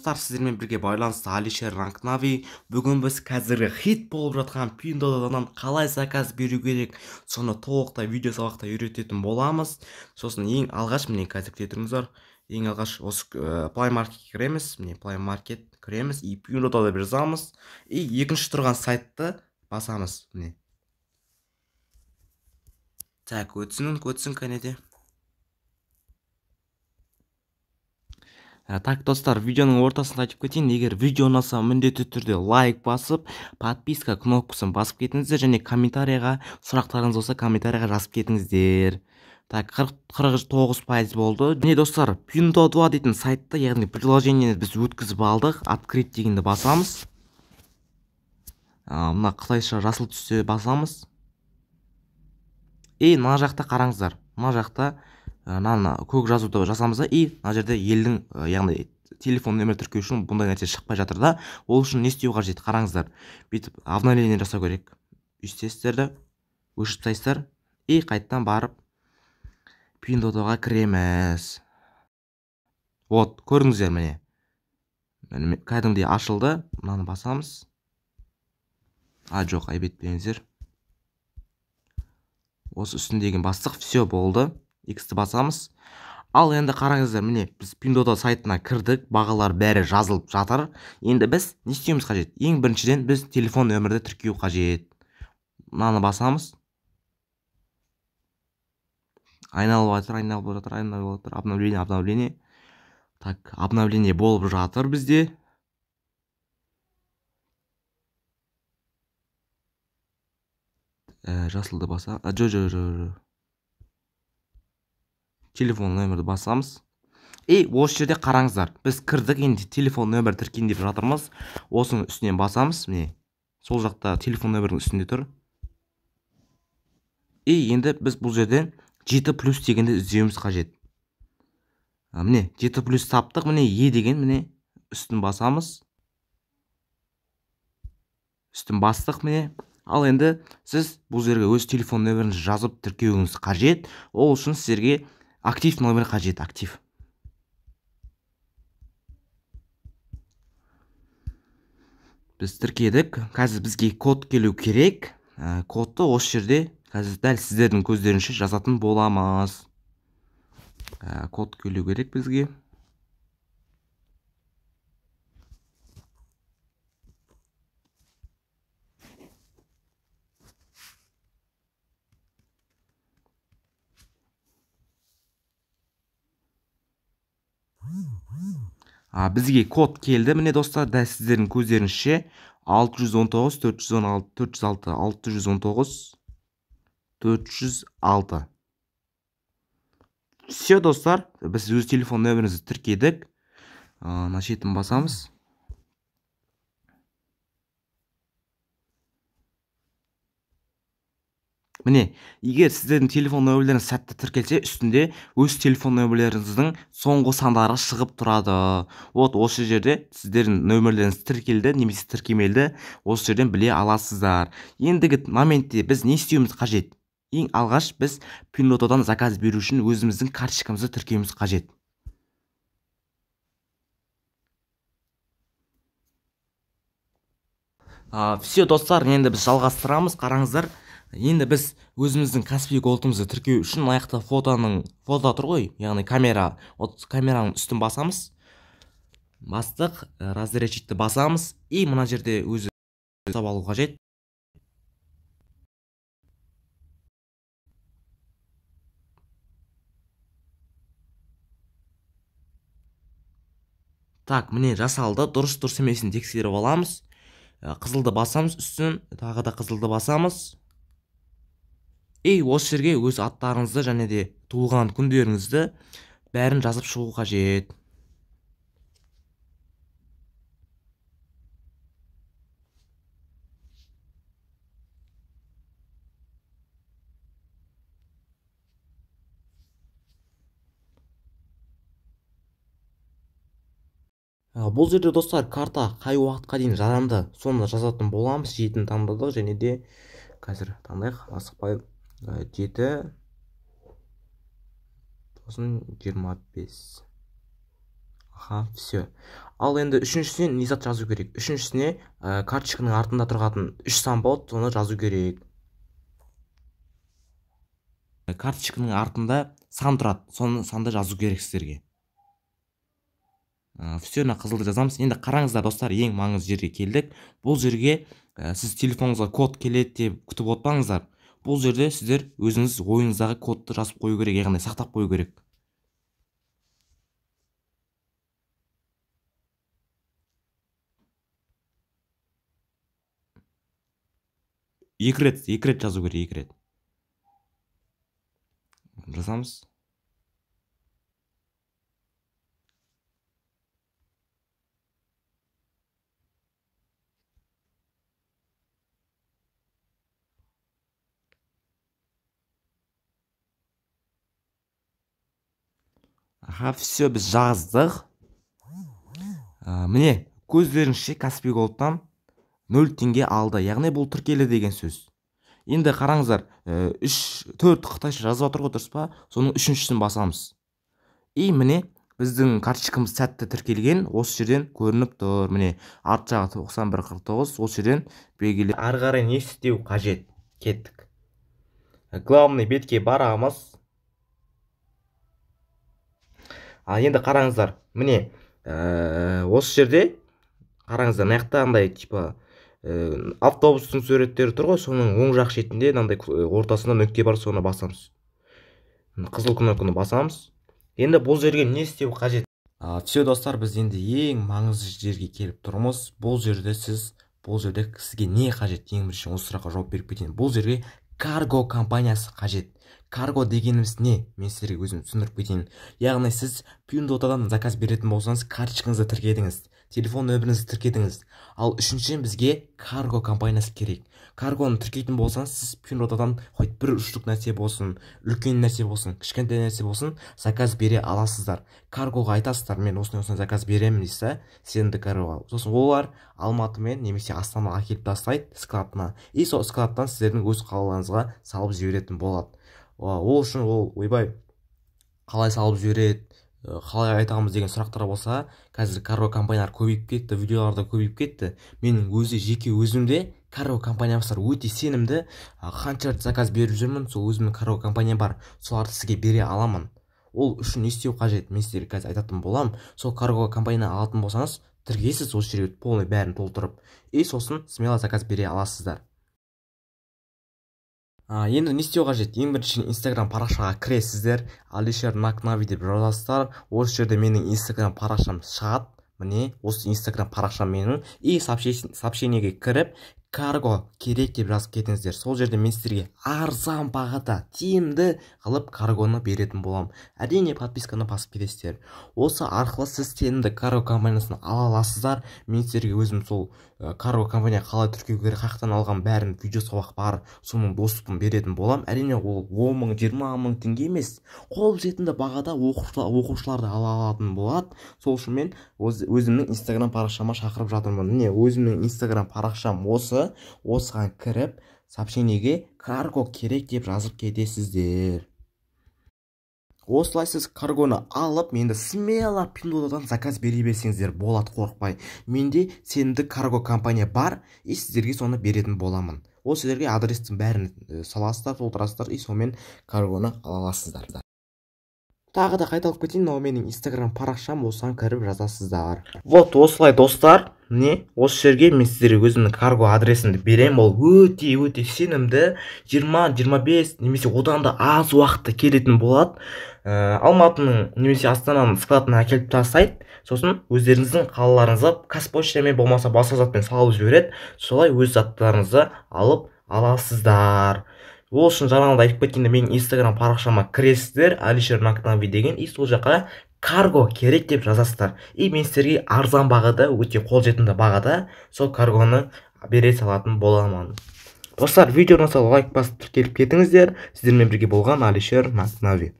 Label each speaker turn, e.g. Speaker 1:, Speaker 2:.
Speaker 1: достар, сіздермен бірге байланысты Алишер Ранкнави. Бүгін біз қазіргі хит болып жатқан Pinduoduo'дан қалай заказ беру керек, соны толықтай видео сабақта үйрететін боламыз. Сосын ең алғаш міне қазір күте тұрыңыздар. Ең алғаш осы Play Marketке кіреміз. Міне Play Market кіреміз и Pinduoduo'да жазамыз. И екінші тұрған сайтты басамыз. Міне. Так, өтсін кәнеде. Так, достар, видеоның ортасында айтып кетейін, егер видео ұнаса міндетті түрде лайк басып, подписка кнопкасын басып кетіңіздер, және комментарияға сұрақтарыңыз болса комментарияға жазып кетіңіздер. Так, 49% болды. Және достар, Pinduoduo дейтін сайтты, яғни приложениені біз өткізіп алдық. Открыть дегенді басамыз. Мына қытайша жасыл түсте басамыз. И мына жақта қараңыздар. Мына жақта көк жазуды жасамыз да, и мына жерде елдің, яғни телефон нөмір тіркеу үшін бұндай нәрсе шықпай жатыр да. Ол үшін не істеу қажет? Қараңыздар. Бүйтіп обновление жасау керек. Өшіріп тастайсыздар и қайттан барып Pinduoduo'ға кіреміз. Вот, көрдіңіздер міне. Кәдімгідей ашылды. Мынаны басамыз. Жоқ, айбетпеңіздер. Осы үстіндегі бастық, все болды. X-ті басамыз. Ал енді қараңыздар, міне біз Pinduoduo сайтына кірдік, бағалар бәрі жазылып жатыр. Енді біз не істеуіміз қажет? Ең біріншіден біз телефон нөмірді тіркеу қажет. Мынаны басамыз. Айналып жатыр. Обновление. Так, обновление болып жатыр бізде. Жасылды баса. Телефон нөмірді басамыз. Осы жерде қараңыздар. Біз кірдік, енді телефон нөмір тіркейін деп жатырмыз. Осының үстінен басамыз. Міне. Сол жақта телефон нөмірдің үстінде тұр. Енді біз бұл жерден 7+ дегенді іздеуіміз қажет. Міне 7+ таптық. Міне деген, міне үстін басамыз. Үстін бастық, міне. Ал енді сіз бұл жерге өз телефон нөміріңізді жазып тіркеуіңіз қажет. Ол үшін сіздерге актив нөмір қажет, актив. Біз тіркедік. Қазір бізге код келу керек. Кодты осы жерде қазір дәл сіздердің көздерінше жазатын боламыз. Код келу керек бізге. Бізге код келді. Міне достар, дәл сіздердің көздеріңізше 619 416 406 619 406. Все, достар, біз өз телефон нөміріңізді тіркедік. Мына шетін басамыз. Міне, егер сіздердің телефон нөмірлеріңіз сәтті тіркелсе, үстінде өз телефон нөмірлеріңіздің соңғы сандары шығып тұрады. Вот, осы жерде сіздердің нөмірлеріңіз тіркелді, немесе тіркемелді, осы жерден біле аласыздар. Ендігі моментте біз не істеуіміз қажет? Ең алғаш біз Pinduoduo'дан заказ беру үшін өзіміздің карточкамызды тіркеуіміз қажет. Все, достар, енді біз жалғастырамыз. Қараңыздар. Енді біз өзіміздің Каспи голдымызды тіркеу үшін аяқта фото тұр ғой, яғни камераның үстін басамыз. Бастық, разрешитті басамыз. И мына жерде өзі ұстап алу қажет. Так, міне жасалды. Дұрыс емесін тексеріп аламыз. Қызылды басамыз үстін, тағы да қызылды басамыз. Осы жерге өз аттарыңызды және де туылған күндеріңізді бәрін жазып шығу қажет. Бұл жерде достар, карта қай уақытқа дейін жарамды, соны жазатын боламыз. 7-ні таңдадық, және де қазір таңдайық, асықпай 7 сосын 25 Все. Ал енді үшіншісіне не зат жазу керек? Үшіншісіне карточканың артында тұрғатын 3 сан болады, соны жазу керек. Карточканың артында сан тұрады, соны санды жазу керек сіздерге. Все, қызылды жазамыз. Енді қараңыздар достар, ең маңызды жерге келдік. Бұл жерге сіз телефоныңызға код келеді деп күтіп отпаңыздар. Бұл жерде сіздер өзіңіз ойыңыздағы кодты жазып қою керек, яғни сақтап қою керек. Екі рет жазу керек, 2 рет. Жазамыз. Все, біз жаздық. Міне, көздеріңізше Каспий Голдтан 0 теңге алды. Яғни бұл тіркелі деген сөз. Енді қараңыздар, 4 қытайша жазып отыр ғой, дұрыс па? Соның 3-шісін басамыз. Міне, біздің карточкамыз сәтті тіркелген, осы жерден көрініп тұр. Міне, арт жағы 9149, осы жерден белгілі. Ары қарай не істеу қажет? Кеттік. Главный бетке барамыз. Енді қараңыздар, міне, осы жерде қараңыздар, мынаяқта андай типа автобустың суреттері тұр ғой, соның оң жақ шетінде мынандай ортасында нүкте бар, соны басамыз. Қызыл кнопканы басамыз. Енді бұл жерге не істеу қажет? Все достар, біз енді ең маңызды жерге келіп тұрмыз. Бұл жерде сізге не қажет? Ең бірінші осы сұраққа жауап беріп кетейін. Бұл жерге карго компаниясы қажет. Карго дегеніміз не? Мен сіздерге өзім түсіндіріп кетейін. Яғни сіз Pinduoduo'дан заказ беретін болсаңыз, карточкаңызды тіркедіңіз, телефон нөміріңізді тіркедіңіз. Ал үшіншіден бізге карго компаниясы керек. Каргоны тіркейтін болсаңыз, сіз Pinduoduo'дан хоть бір үштік нәрсе болсын, үлкен нәрсе болсын, кішкентай нәрсе болсын, заказ бере аласыздар. Каргоға айтасыздар, мен осындай заказ беремін дейсіз, сенімді каргоға. Сосын олар Алматымен немесе Астанаға әкеліп тастайды складына. Сол складтан сіздердің өз қалаларыңызға салып жіберетін болады. Ол үшін ойбай қалай салып жібереді, қалай айтамыз деген сұрақтар болса, қазір карго компаниялар көбейіп кетті, видеоларда көбейіп кетті. Менің жеке өзімде карго компаниямыздар өте сенімді, қанша заказ беріп жүрмін, сол өзімнің карго компаниям бар, соларды сізге бере аламын. Ол үшін не істеу қажет? Мен сіздерге қазір айтатын боламын. Сол карго компанияны алатын болсаңыз, тіркейсіз осы жерге полный бәрін толтырып, сосын смело заказ бере аласыздар. Енді не істеу қажет? Ең бірінші Instagram парақшаға кіресіздер, Алишер Накнави деп жазасыздар. Осы жерде менің Instagram парақшам шығады. Міне, осы Instagram парақшам менің. Сообщениеге кіріп, карго керек деп жазып кетіңіздер. Сол жерде мен сіздерге арзан бағада, тиімді қылып каргоны беретін болам. Әрине подписканы басып кетесіздер. Осы арқылы сіз сенімді карго компаниясын ала аласыздар. Мен сіздерге өзім сол карго компания қалай тіркеу керек, қаяқтан алған бәрін видео сабақ бар, соның доступын беретін болам. Әрине ол 10 мың, 20 мың теңге емес, қолжетімді бағада оқушыларды ала алатын болады. Сол үшін мен өзімнің Instagram парақшама шақырып жатырмын. Міне, өзімнің Instagram парақшам осыған кіріп, сообщениеге карго керек деп жазып кетесіздер. Осылай сіз каргоны алып, менде смело Pinduoduo'дан заказ бере берсеңіздер болады, қорықпай. Менде сенімді карго компания бар, сіздерге соны беретін боламын. Ол сіздерге адрестің бәрін саласыздар, толтырасыздар, сонымен каргоны ала аласыздар. Тағы да қайталап кетейін, менің Instagram парақшам, осыған кіріп жазасыздар. Осылай достар, осы жерге мен сіздерге өзімнің карго адресімді берем. Ол өте сенімді, 20-25 немесе одан да аз уақытта келетін болады. Алматының немесе Астананың складына әкеліп тастайды. Сосын өздеріңіздің қалаларыңызға Қазпоштамен болмаса басқа затпен салып жібереді. Солай өз заттарыңызды алып аласыздар. Ол үшін жаңағыда айтып кеткенде менің Instagram парақшама кіресіздер, Алишер Накнави деген, сол жаққа карго керек деп жазасыздар. Мен сіздерге арзан бағада, өте қолжетімді бағада сол каргоны бере салатын боламын. Достар, видеоны лайк басып тіркеліп кетіңіздер. Сіздермен бірге болған Алишер Накнави.